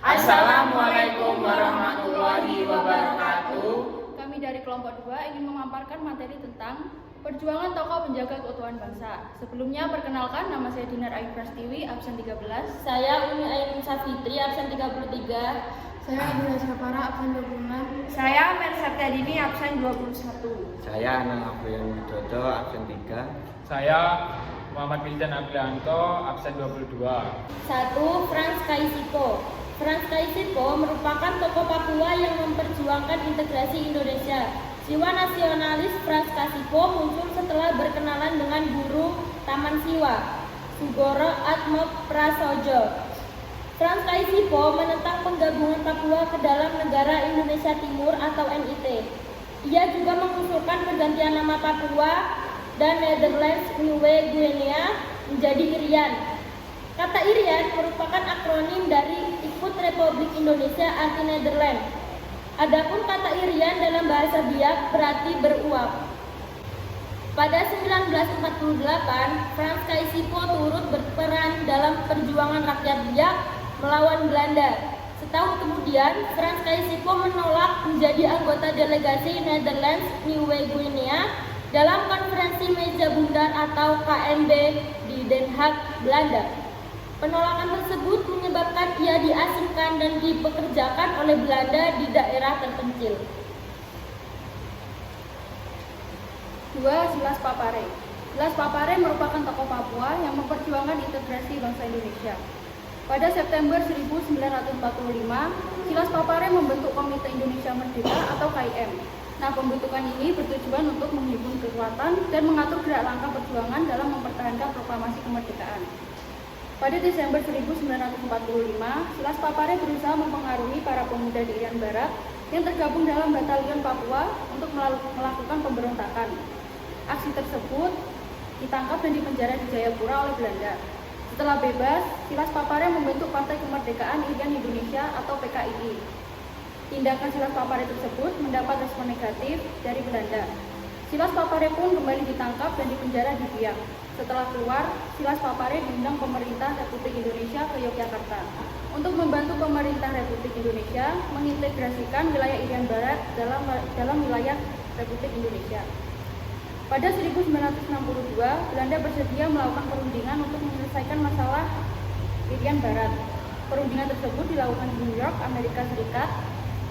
Assalamualaikum warahmatullahi wabarakatuh. Kami dari kelompok 2 ingin memaparkan materi tentang perjuangan tokoh penjaga keutuhan bangsa. Sebelumnya perkenalkan, nama saya Dinar Ayu Prastiwi, absen 13. Saya Umi Ainun Safitri, absen 33. Saya Abdullah Syafara, absen 26. Saya Mersapti Adini, absen 21. Saya Anang Abrian Widodo, absen 3. Saya Muhammad Wildan Aprianto, absen 22. 1. Frans Kaisiepo. Frans Kaisiepo merupakan tokoh Papua yang memperjuangkan integrasi Indonesia. Jiwa nasionalis Frans Kaisiepo muncul setelah berkenalan dengan guru Taman Siwa, Sugoro Atmo Prasojo. Frans Kaisiepo menentang penggabungan Papua ke dalam negara Indonesia Timur atau NIT. Ia juga mengusulkan pergantian nama Papua dan Netherlands Nieuwe Guinea menjadi Irian. Kata Irian merupakan akronim dari Ikut Republik Indonesia Anti Netherlands. Adapun kata Irian dalam bahasa Biak berarti beruap. Pada 1948, Frans Kaisiepo turut berperan dalam perjuangan rakyat Biak melawan Belanda. Setahun kemudian, Frans Kaisiepo menolak menjadi anggota delegasi Netherlands Nieuwe Guinea dalam konferensi meja bundar atau KNB di Den Haag, Belanda. Penolakan tersebut menyebabkan ia diasingkan dan dipekerjakan oleh Belanda di daerah terpencil. 2. Silas Papare. Silas Papare merupakan tokoh Papua yang memperjuangkan integrasi bangsa Indonesia. Pada September 1945, Silas Papare membentuk Komite Indonesia Merdeka atau KIM. Nah, pembentukan ini bertujuan untuk menghimpun kekuatan dan mengatur gerak langkah perjuangan dalam mempertahankan proklamasi kemerdekaan. Pada Desember 1945, Silas Papare berusaha mempengaruhi para pemuda di Irian Barat yang tergabung dalam Batalion Papua untuk melakukan pemberontakan. Aksi tersebut ditangkap dan dipenjara di Jayapura oleh Belanda. Setelah bebas, Silas Papare membentuk Partai Kemerdekaan Irian Indonesia atau PKII. Tindakan Silas Papare tersebut mendapat respon negatif dari Belanda. Silas Papare pun kembali ditangkap dan dipenjara di Biak. Setelah keluar, Silas Papare diundang pemerintah Republik Indonesia ke Yogyakarta untuk membantu pemerintah Republik Indonesia mengintegrasikan wilayah Irian Barat dalam wilayah Republik Indonesia. Pada 1962, Belanda bersedia melakukan perundingan untuk menyelesaikan masalah Irian Barat. Perundingan tersebut dilakukan di New York, Amerika Serikat.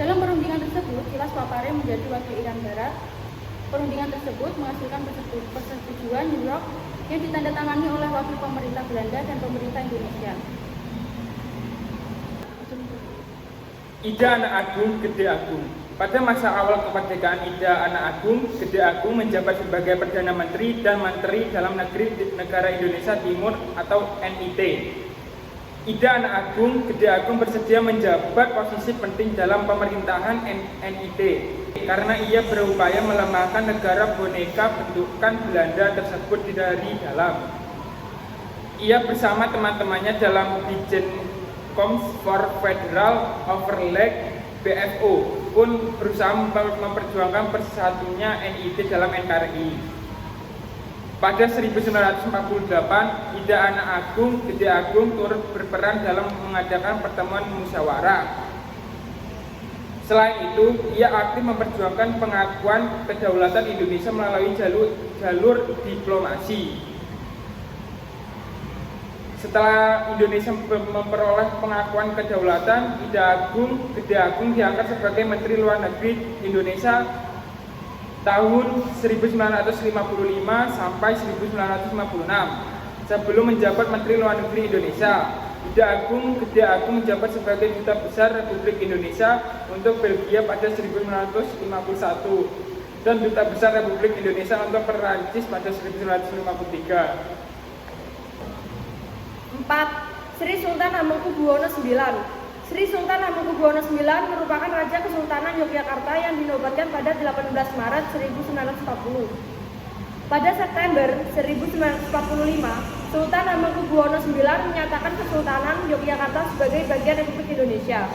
Dalam perundingan tersebut, Silas Papare menjadi wakil Irian Barat. Perundingan tersebut menghasilkan persetujuan New York yang ditandatangani oleh wakil pemerintah Belanda dan pemerintah Indonesia. Ida Anak Agung, Gede Agung. Pada masa awal kemerdekaan Ida Anak Agung, Gede Agung menjabat sebagai Perdana Menteri dan Menteri Dalam Negeri Negara Indonesia Timur atau NIT. Ida Anak Agung, Gede Agung bersedia menjabat posisi penting dalam pemerintahan NIT karena ia berupaya melemahkan negara boneka bentukan Belanda tersebut dari dalam. Ia bersama teman-temannya dalam Bijen Coms for Federal Overleg BFO pun berusaha memperjuangkan persatunya NIT dalam NKRI. Pada 1948, Ida Anak Agung, Gede Agung turut berperan dalam mengadakan pertemuan musyawarah. Selain itu, ia aktif memperjuangkan pengakuan kedaulatan Indonesia melalui jalur diplomasi. Setelah Indonesia memperoleh pengakuan kedaulatan, Gede Agung diangkat sebagai Menteri Luar Negeri Indonesia tahun 1955 sampai 1956. Sebelum menjabat Menteri Luar Negeri Indonesia, Gede Agung menjabat sebagai Duta Besar Republik Indonesia untuk Belgia pada 1951 dan Duta Besar Republik Indonesia untuk Perancis pada 1953. 4. Sri Sultan Hamengkubuwono IX. Sri Sultan Hamengkubuwono IX merupakan Raja Kesultanan Yogyakarta yang dinobatkan pada 18 Maret 1940. Pada September 1945, Sultan Hamengkubuwono IX menyatakan Kesultanan Yogyakarta sebagai bagian Republik Indonesia.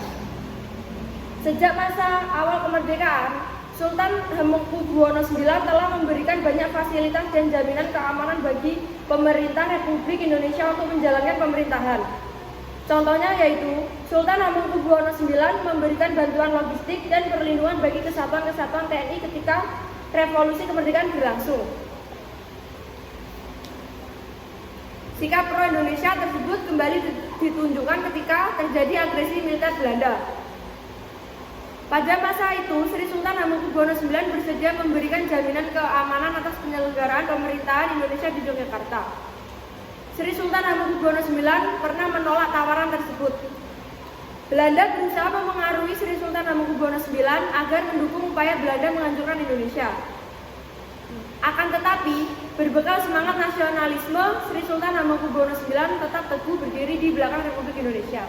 Sejak masa awal kemerdekaan, Sultan Hamengkubuwono IX telah memberikan banyak fasilitas dan jaminan keamanan bagi pemerintah Republik Indonesia untuk menjalankan pemerintahan. Contohnya yaitu Sultan Hamengkubuwono IX memberikan bantuan logistik dan perlindungan bagi kesatuan-kesatuan TNI ketika revolusi kemerdekaan berlangsung. Sikap pro-Indonesia tersebut kembali ditunjukkan ketika terjadi agresi militer Belanda. Pada masa itu, Sri Sultan Hamengkubuwono IX bersedia memberikan jaminan keamanan atas penyelenggaraan pemerintahan Indonesia di Yogyakarta. Sri Sultan Hamengkubuwono IX pernah menolak tawaran tersebut. Belanda berusaha memengaruhi Sri Sultan Hamengkubuwono IX agar mendukung upaya Belanda menghancurkan Indonesia. Akan tetapi, berbekal semangat nasionalisme, Sri Sultan Hamengkubuwono IX tetap teguh berdiri di belakang Republik Indonesia.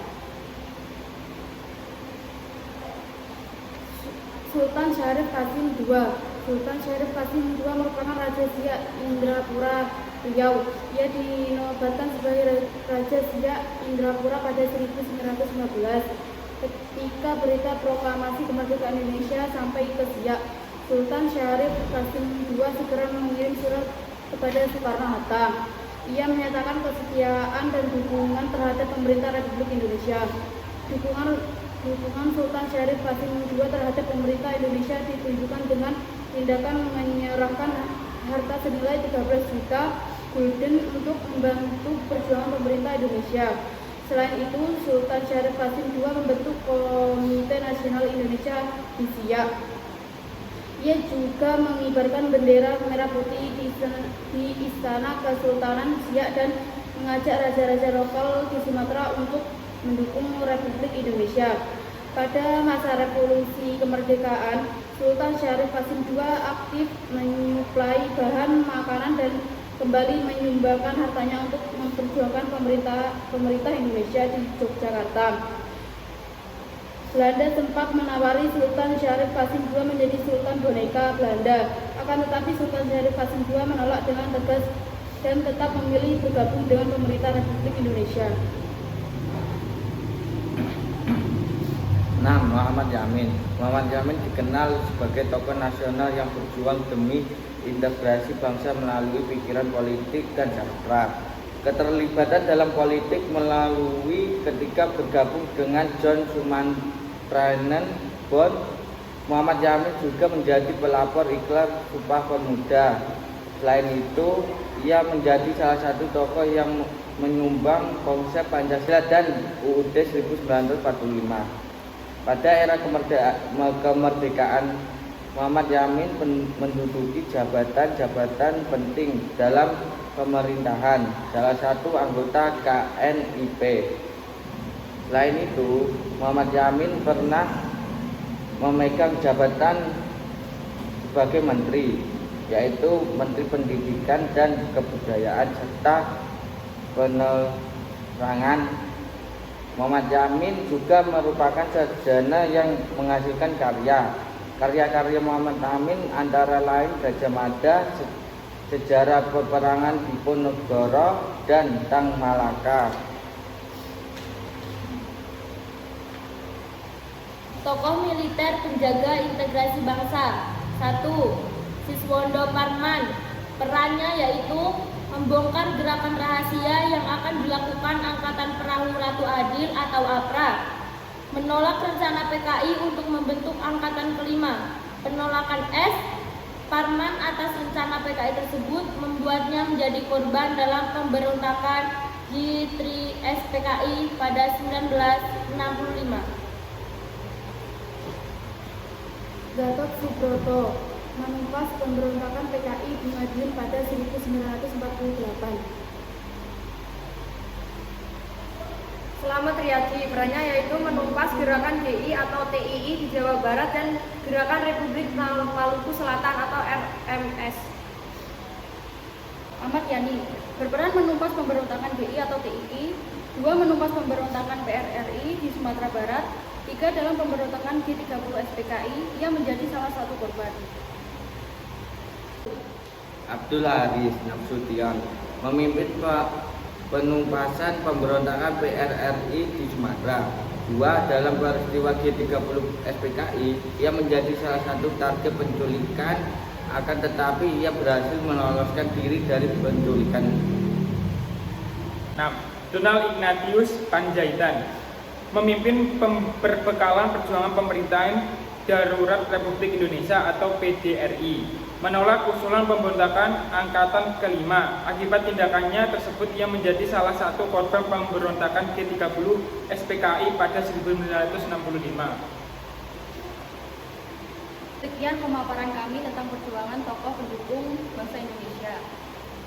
Sultan Syarif Qasim II. Sultan Syarif Qasim II merupakan Raja Siak Indrapura Riau. Ia dinobatkan sebagai Raja Siak Indrapura pada 1915. Ketika berita proklamasi kemerdekaan Indonesia sampai ke Siak, Sultan Syarif Qasim II segera mengirim surat kepada Soekarno-Hatta. Ia menyatakan kesetiaan dan dukungan terhadap pemerintah Republik Indonesia. Dukungan Sultan Syarif Qasim II terhadap pemerintah Indonesia ditunjukkan dengan tindakan menyerahkan harta senilai 13 juta gulden untuk membantu perjuangan pemerintah Indonesia. Selain itu, Sultan Syarif Qasim II membentuk Komite Nasional Indonesia di Siak. Ia juga mengibarkan bendera merah putih di Istana Kesultanan Siak dan mengajak raja-raja lokal di Sumatera untuk mendukung Republik Indonesia. Pada masa revolusi kemerdekaan, Sultan Syarif Qasim II aktif menyuplai bahan makanan dan kembali menyumbangkan hartanya untuk memperjuangkan pemerintah Indonesia di Yogyakarta. Belanda sempat menawari Sultan Syarif Qasim II menjadi Sultan Boneka Belanda. Akan tetapi Sultan Syarif Qasim II menolak dengan tegas dan tetap memilih bergabung dengan pemerintah Republik Indonesia. 6. Muhammad Yamin. Muhammad Yamin dikenal sebagai tokoh nasional yang berjuang demi integrasi bangsa melalui pikiran politik dan sastra. Keterlibatan dalam politik melalui ketika bergabung dengan John Sumantranen Bond. Muhammad Yamin juga menjadi pelapor iklan Sumpah Pemuda. Selain itu, ia menjadi salah satu tokoh yang menyumbang konsep Pancasila dan UUD 1945. Pada era kemerdekaan, Muhammad Yamin menduduki jabatan-jabatan penting dalam pemerintahan, salah satu anggota KNIP. Selain itu, Muhammad Yamin pernah memegang jabatan sebagai menteri, yaitu Menteri Pendidikan dan Kebudayaan serta Penerangan. Muhammad Yamin juga merupakan sarjana yang menghasilkan karya. Karya-karya Muhammad Yamin antara lain Gajah Mada, Sejarah Peperangan Diponegoro, dan Tang Malaka. Tokoh militer penjaga integrasi bangsa. 1. Siswondo Parman. Perannya yaitu membongkar gerakan rahasia yang akan dilakukan Angkatan Perahu Ratu Adil atau APRA, menolak rencana PKI untuk membentuk Angkatan Kelima. Penolakan S. Parman atas rencana PKI tersebut membuatnya menjadi korban dalam pemberontakan G3SPKI pada 1965. Gatot Subroto menumpas pemberontakan PKI di Madiun pada 1948. Slamet Riyadi, perannya yaitu menumpas gerakan GI atau TII di Jawa Barat dan gerakan Republik Maluku Selatan atau RMS. Ahmad Yani berperan menumpas pemberontakan GI atau TII, 2 menumpas pemberontakan PRRI di Sumatera Barat, 3 dalam pemberontakan G30SPKI, ia menjadi salah satu korban. Abdul Haris Nasution memimpin penumpasan pemberontakan PRRI di Sumatera. 2. Dalam peristiwa G30 SPKI, ia menjadi salah satu target penculikan, akan tetapi ia berhasil meloloskan diri dari penculikan. 6. Donald Ignatius Panjaitan, memimpin perbekalan perjuangan pemerintahan darurat Republik Indonesia atau PDRI, menolak usulan pemberontakan angkatan kelima. Akibat tindakannya tersebut ia menjadi salah satu korban pemberontakan G30 SPKI pada 1965. Sekian pemaparan kami tentang perjuangan tokoh pendukung bangsa Indonesia.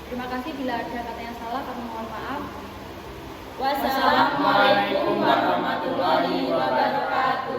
Terima kasih, bila ada kata yang salah kami mohon maaf. Wassalamualaikum warahmatullahi wabarakatuh.